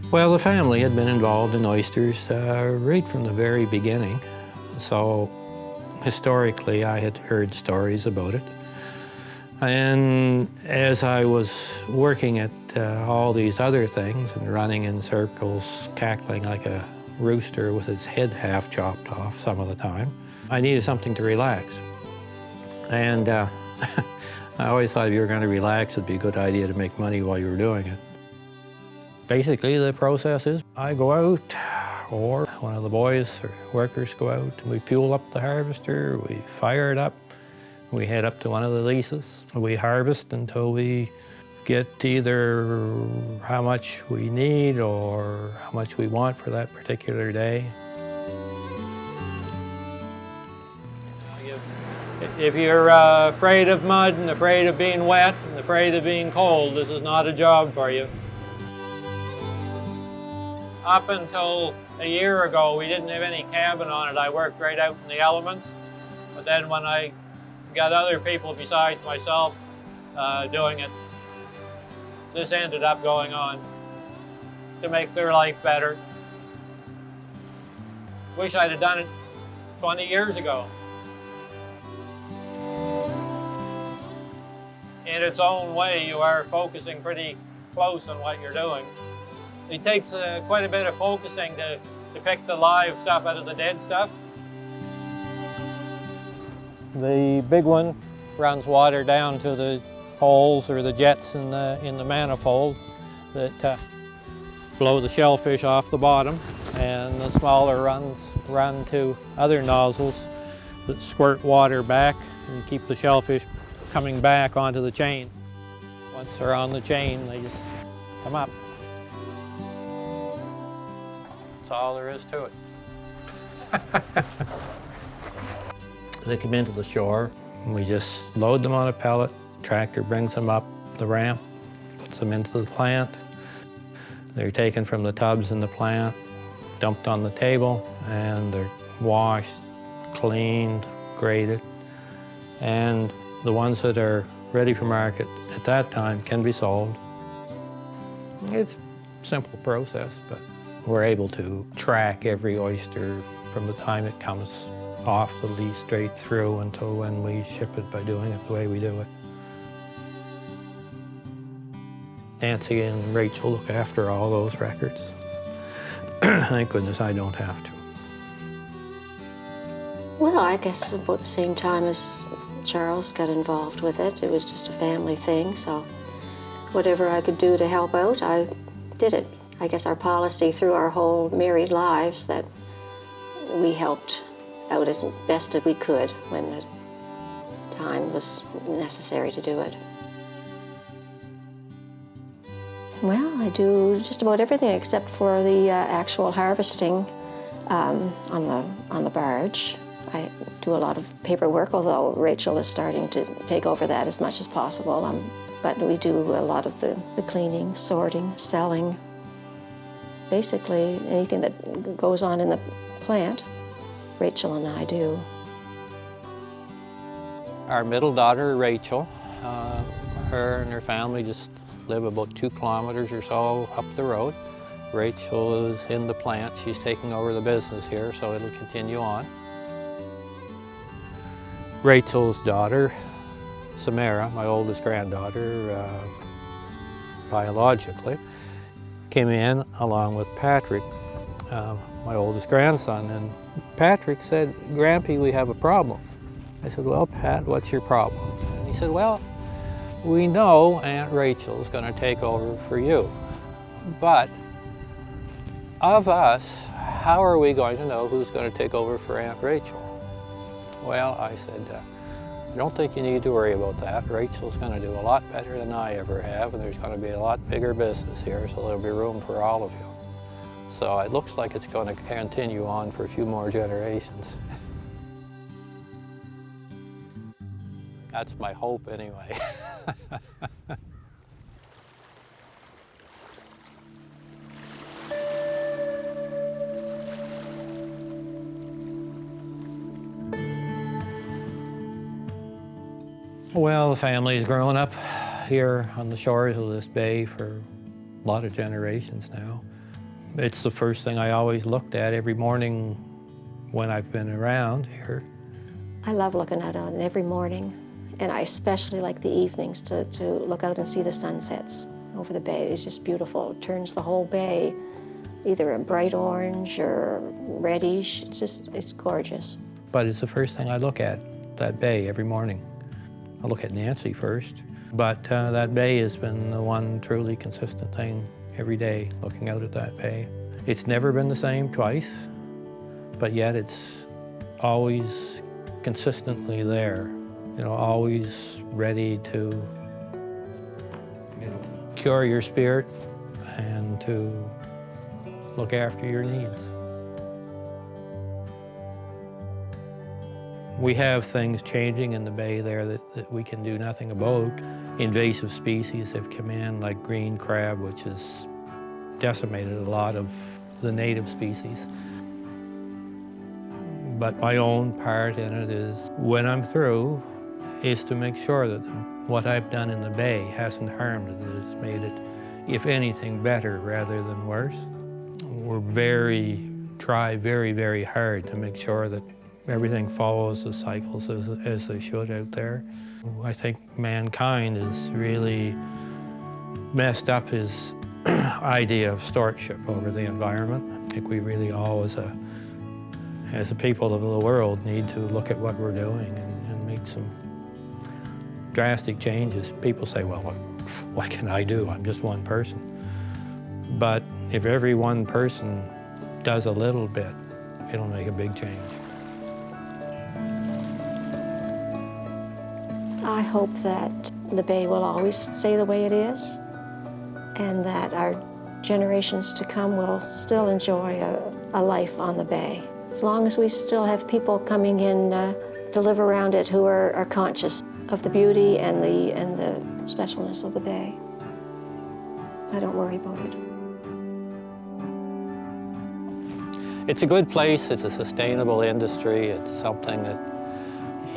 Well, the family had been involved in oysters right from the very beginning. So historically, I had heard stories about it. And as I was working at all these other things and running in circles, cackling like a rooster with its head half chopped off some of the time, I needed something to relax. And I always thought if you were going to relax, it'd be a good idea to make money while you were doing it. Basically, the process is I go out, or one of the boys or workers go out, and we fuel up the harvester, we fire it up, we head up to one of the leases. We harvest until we get either how much we need or how much we want for that particular day. If you're afraid of mud and afraid of being wet and afraid of being cold, this is not a job for you. Up until a year ago, we didn't have any cabin on it. I worked right out in the elements. But then when I got other people besides myself doing it, this ended up going on to make their life better. Wish I'd have done it 20 years ago. In its own way, you are focusing pretty close on what you're doing. It takes quite a bit of focusing to pick the live stuff out of the dead stuff. The big one runs water down to the holes or the jets in the manifold that blow the shellfish off the bottom, and the smaller runs run to other nozzles that squirt water back and keep the shellfish coming back onto the chain. Once they're on the chain, they just come up. That's all there is to it. They come into the shore, and we just load them on a pellet. Tractor brings them up the ramp, puts them into the plant. They're taken from the tubs in the plant, dumped on the table, and they're washed, cleaned, graded. And the ones that are ready for market at that time can be sold. It's a simple process, but we're able to track every oyster from the time it comes off the lease straight through until when we ship it by doing it the way we do it. Nancy and Rachel look after all those records. Thank goodness I don't have to. Well, I guess about the same time as Charles got involved with it. It was just a family thing, so whatever I could do to help out, I did it. I guess our policy through our whole married lives that we helped out as best as we could when the time was necessary to do it. Well, I do just about everything except for the actual harvesting on the barge. I do a lot of paperwork, although Rachel is starting to take over that as much as possible. But we do a lot of the cleaning, sorting, selling. Basically, anything that goes on in the plant, Rachel and I do. Our middle daughter, Rachel, her and her family just live about 2 kilometers or so up the road. Rachel is in the plant. She's taking over the business here, so it'll continue on. Rachel's daughter, Samara, my oldest granddaughter, biologically, came in along with Patrick, my oldest grandson, and Patrick said, "Grampy, we have a problem." I said, "Well, Pat, what's your problem?" And he said, "Well, we know Aunt Rachel's going to take over for you, but of us, how are we going to know who's going to take over for Aunt Rachel?" Well, I said, I don't think you need to worry about that. Rachel's going to do a lot better than I ever have, and there's going to be a lot bigger business here, so there'll be room for all of you. So it looks like it's going to continue on for a few more generations. That's my hope anyway. Well, the family's grown up here on the shores of this bay for a lot of generations now. It's the first thing I always looked at every morning when I've been around here. I love looking out on it every morning, and I especially like the evenings to look out and see the sunsets over the bay. It's just beautiful. It turns the whole bay either a bright orange or reddish. It's gorgeous. But it's the first thing I look at, that bay, every morning. I look at Nancy first, but that bay has been the one truly consistent thing every day, looking out at that bay. It's never been the same twice, but yet it's always consistently there, you know, always ready to, cure your spirit and to look after your needs. We have things changing in the bay there that we can do nothing about. Invasive species have come in, like green crab, which has decimated a lot of the native species. But my own part in it is, when I'm through, is to make sure that what I've done in the bay hasn't harmed it, that it's made it, if anything, better rather than worse. We're try very, very hard to make sure that everything follows the cycles as they should out there. I think mankind has really messed up his idea of stewardship over the environment. I think we really all, as a people of the world, need to look at what we're doing and make some drastic changes. People say, well, what can I do? I'm just one person. But if every one person does a little bit, it'll make a big change. I hope that the bay will always stay the way it is, and that our generations to come will still enjoy a life on the bay. As long as we still have people coming in to live around it who are conscious of the beauty and the specialness of the bay, I don't worry about it. It's a good place, it's a sustainable industry, it's something that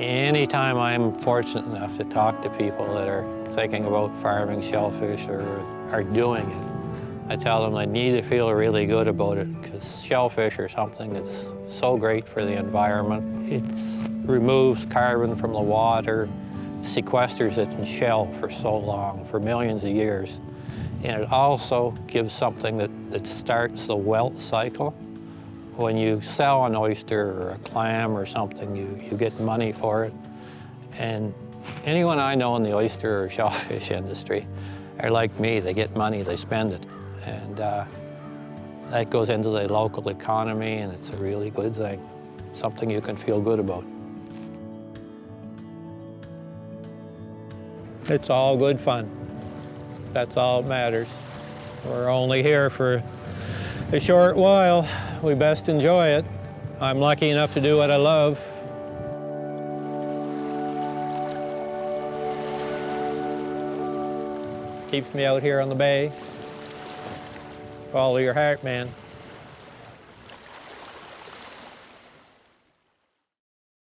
anytime I'm fortunate enough to talk to people that are thinking about farming shellfish or are doing it, I tell them they need to feel really good about it, because shellfish are something that's so great for the environment. It removes carbon from the water, sequesters it in shell for so long, for millions of years. And it also gives something that starts the welt cycle. When you sell an oyster or a clam or something, you get money for it. And anyone I know in the oyster or shellfish industry are like me. They get money, they spend it. And that goes into the local economy, and it's a really good thing. Something you can feel good about. It's all good fun. That's all that matters. We're only here for a short while. We best enjoy it. I'm lucky enough to do what I love. Keeps me out here on the bay. Follow your heart, man.